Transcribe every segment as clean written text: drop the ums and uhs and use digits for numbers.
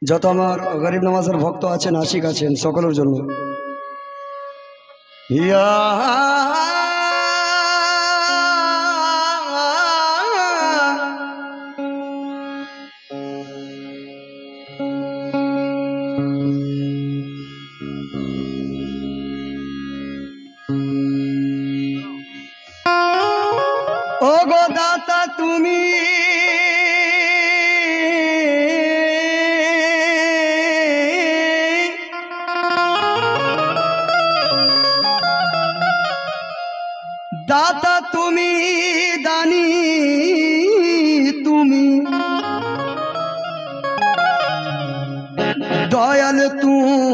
যত আমার গরিব নামাজের ভক্ত আছেন আশিক আছেন সকলের জন্য ইয়া ও গো দাতা তুমি দাতা তুমি দানি তুমি দয়াল তুমি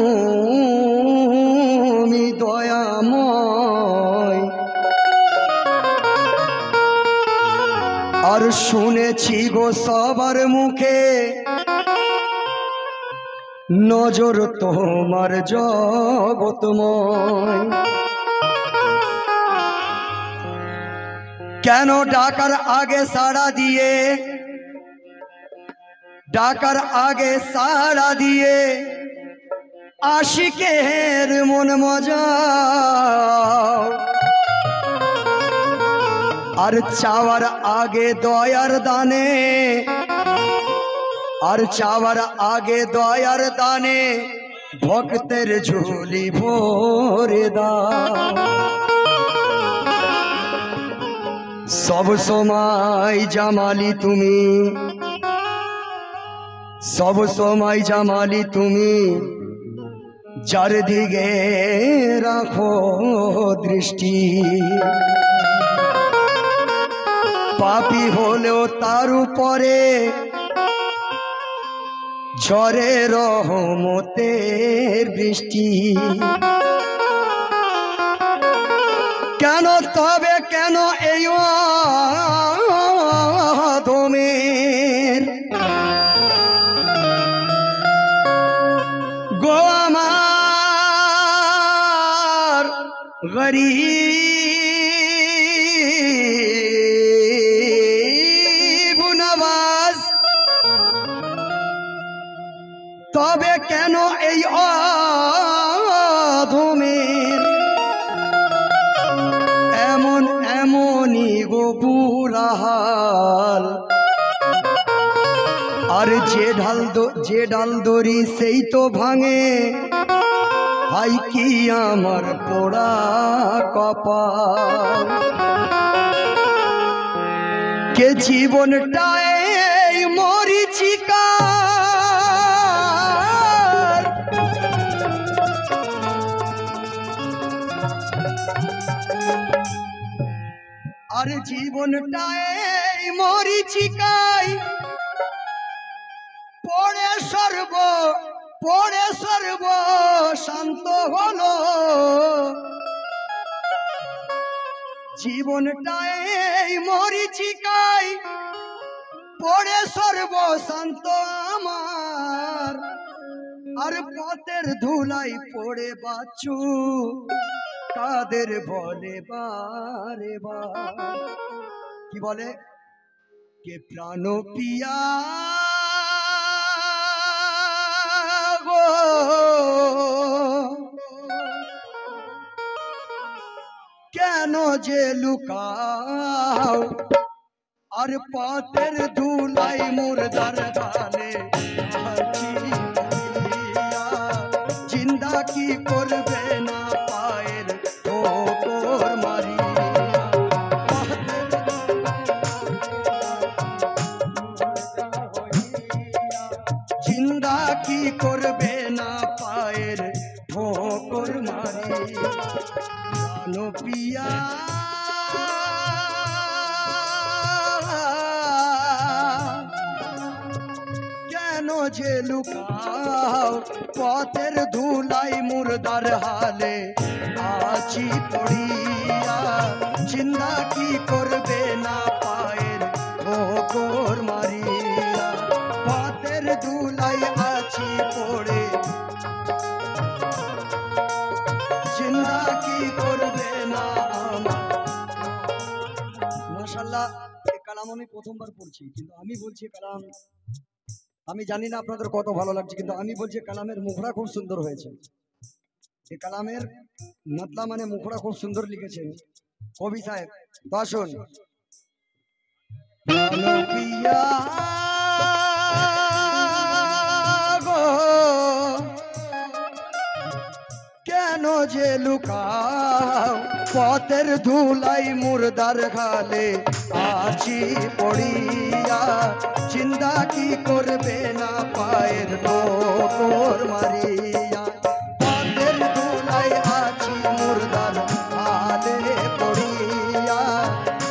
দয়াময় আর শুনেছি গো সবার মুখে নজর তোমার জগতময় কেন ডাকার আগে সাড়া দিয়ে ডাকার আগে সাড়া দিয়ে আশিকের মন মজা আর চাওয়ার আগে দয়ার দানে আর চাওয়ার আগে দয়ার দানে ভক্তের ঝুলি ভরে দাও সব সময় জামালি তুমি সব সময় জামালি তুমি যার দিকে রাখো দৃষ্টি পাপী হলেও তার উপরে ঝরে রহমতের বৃষ্টি কেন তবে কেন এই অধমের গো আমার গরীব নওয়াজ তবে কেন এই অধমের এমন এমনই গো বুড়াহাল আর যে ডাল দড়ি সেই তো ভাঙে হাই কি আমার পোড়া কপাল কে জীবনটাই মরিচিকা আর জীবনটাই মরিচিকায় পড়ে সর্ব শান্ত হলো জীবনটাই মরিচিকায় পড়ে সর্ব শান্ত আমার আর পথের ধুলাই পড়ে বাঁচু কাদের বলে বারে বার কি বলে কে প্রাণ পিয়া গো কেন যে লুকাও আর পথের ধুলাই মুর্দার গানে জিন্দা কি করবে না পায়ের ঠোকর মারি জিন্দা কি করবে না পায়ের ঠোকর মারি জানো পিয়া কেন যে লুকাও পথের ধুলাই মুর্দার হালে আছি পড়িয়া জিন্দা কি করবে না পায়ের ঠোকর মারিয়া পথের ধুলাই আছি পড়ে জিন্দা কি করবে না আমার মাশাআল্লাহ এই কালাম আমি প্রথমবার পড়ছি কিন্তু আমি বলছি কালাম আমি জানি না আপনাদের কত ভালো লাগছে, কিন্তু আমি বলছি কালামের মুখড়া খুব সুন্দর হয়েছে। এই কালামের মতলা মানে মুখড়া খুব সুন্দর লিখেছেন কবি সাহেব। তো আসুন। কেন যে লুকাও পথের ধুলাই মুর্দার খালে আছি পড়িয়া, চিন্তা কি করবে না পায়ের ঠোকর মারিয়া। পথের ধুলাই আছি মুর্দার খালে পড়িয়া,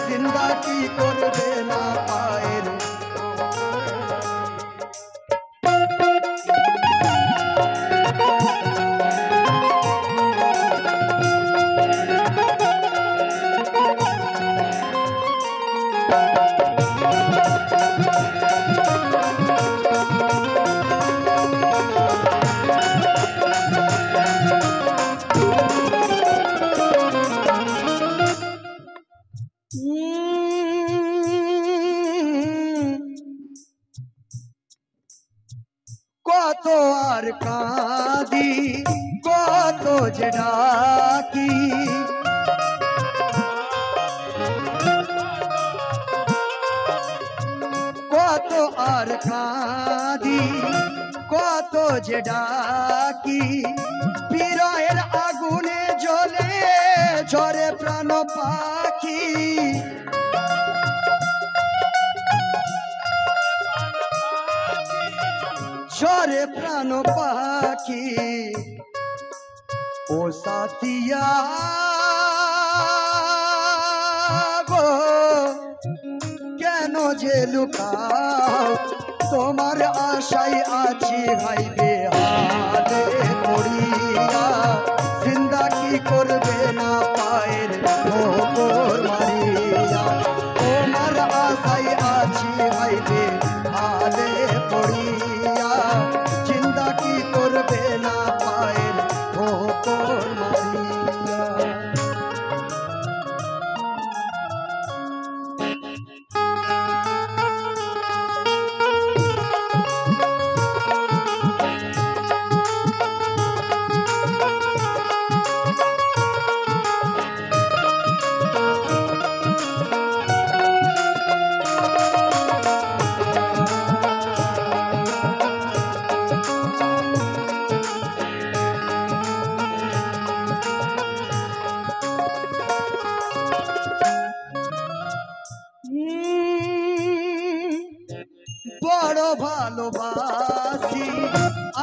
চিন্তা কি করবে না পায়ের। কত আর কাঁদি কত যে ডাকি, কত আর কাঁদি কত যে ডাকি। বিরহের আগুনে জ্বলে ঝরে প্রাণ পাখি, ঝরে প্রাণ পাখি। ও সাথিয়া গো কেন যে লুকাও, তোমার আশায় আছি হাইবে হালে পড়িয়া, জিন্দা কি করবে না পায়ের ঠোকর মারিয়া। তোমার আশায় আছি হাইবে হালে পড়িয়া, চিন্তা কি করবে না পায়ের ঠোকর মারিয়া। বড় ভালোবাসি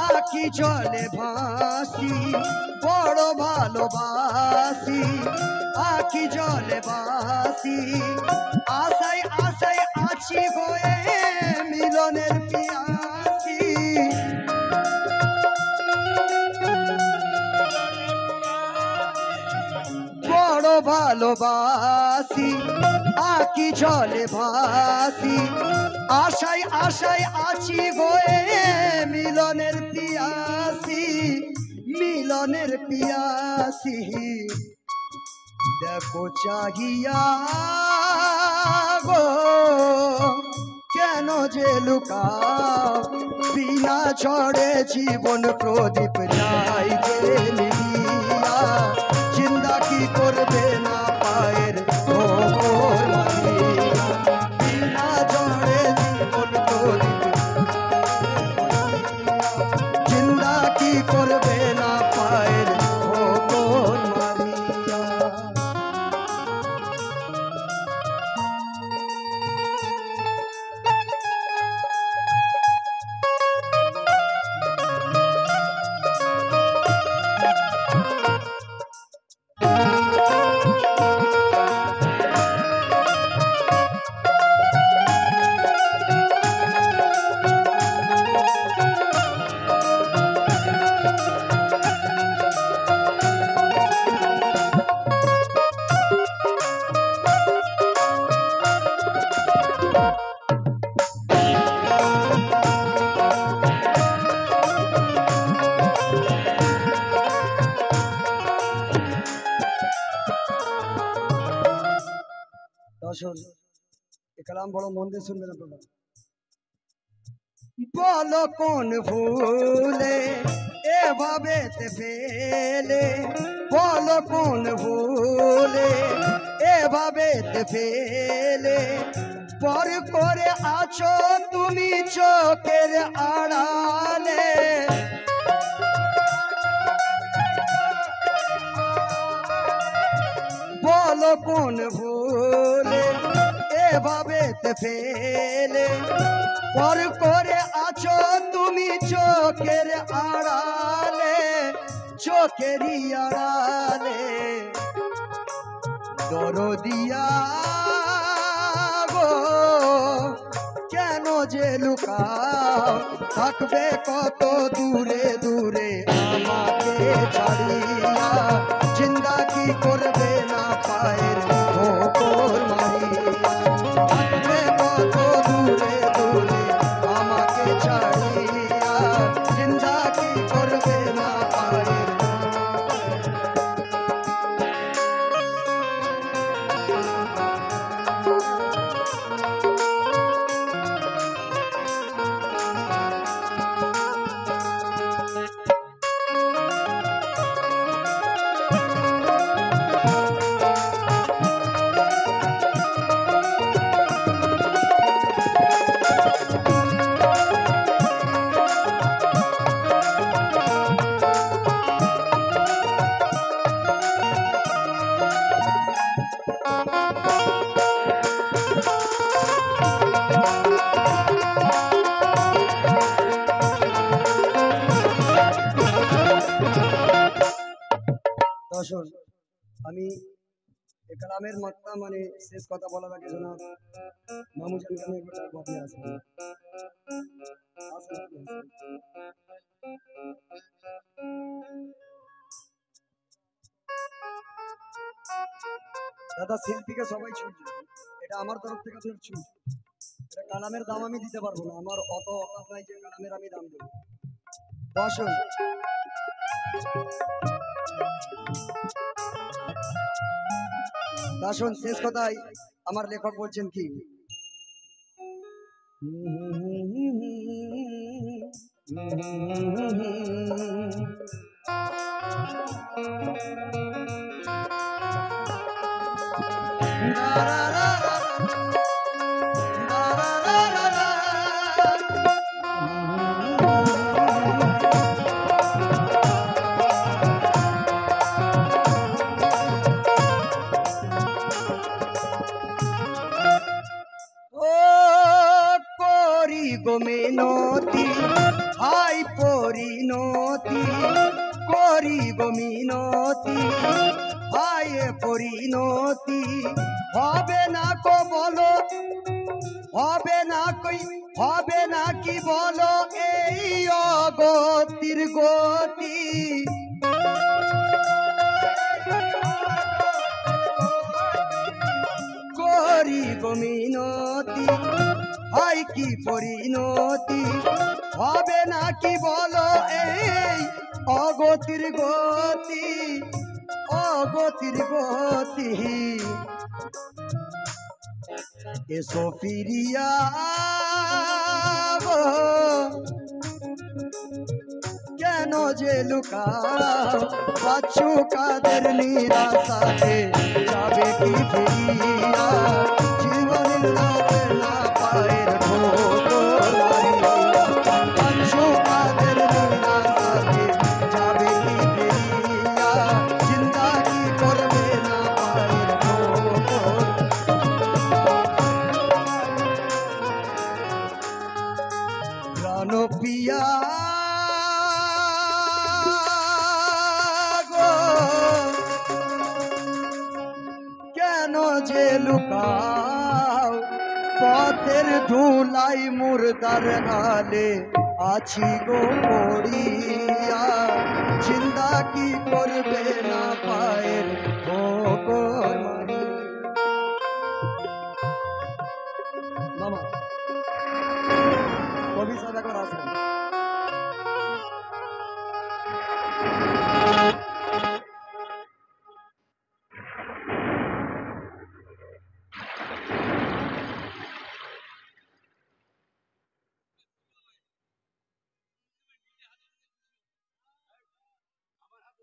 আখি জলে ভাসি, বড় ভালোবাসি আখি জলে ভাসি। আশায় আশায় আছি হয়ে মিলনের পিয়াসি, বড় ভালোবাসি আখি জলে ভাসি। আশায় আশায় আছি গয়ে মিলনের পিয়াসি, মিলনের পিয়াসি। দেখো চাহিয়া গো কেন যে লুকাও, বিনা ঝড়ে জীবন প্রদীপ যাই যে নিভিয়া, চিন্তা কি করবে না পায়ের ঠোকর মারিয়া। বিনা ঝড়ে জীবন প্রদীপ, চিন্তা কি করবে না পায়ের ঠোকর মারিয়া। দর্শক, এই কালাম বড় মন দিয়ে শুনবেন আপনারা। বলো কোন ভুলে এভাবে ফেলে, বলো কোন ভুলে এভাবে ফেলে, পর করে আছো তুমি চোখের আড়ালে। বলো কোন ভুলে এভাবে ফেলে, পর করে আছো তুমি চোখের আড়ালে, চোখেরই আড়ালে। দরদিয়া গো কেন যে লুকাও, থাকবে কত দূরে দূরে আমাকে ছাড়িয়া, জিন্দা কি করবে না পায়ের ঠোকর মারিয়া, থাকবে কত দূরে দূরে আমাকে ছাড়িয়া, জিন্দা কি করবে না পায়ের। দর্শক, আমি এই কালামের মাত্রা মানে শেষ কথা বলার আগে জনাব মামুজান খানের একটা কথা আছে। দাদা শিল্পীকে সবাই ছুটছে, এটা আমার তরফ থেকে তোর ছুট। এটা কালামের দাম আমি দিতে পারবো না, আমার অত অকাত নাই যে কালামের আমি দাম দেবো। দর্শক, দাসন শেষ কথায় আমার লেখক বলছেন কি, মিনতি হাই পরিণতি করিব মিনতি হাই পরিণতি, হবে না কো বলো, হবে না কই, হবে না কি বলো এই অগতির গতি। করিব মিনতি হাই কি পরিণতি, হবে না কি বলো এই অগতির গতি, অগতির গতি। এসো ফিরিয়া গো কেন যে লুকাও, পাচ্ছু কাদের নিরাশাতে যাবে কি ফিরিয়া, জীবনের লাভে না পায়ের ঠোকর মারিয়া, পাচ্ছু কাদের নিরাশাতে যাবে কি ফিরিয়া, জিন্দা কি করবে না পায়ের ঠোকর। প্রাণ পিয়া যে লুকাও, পথের ধুলাই মুর্দার গালে আছি গো পড়িয়া, জিন্দা কি করবে না পায়ের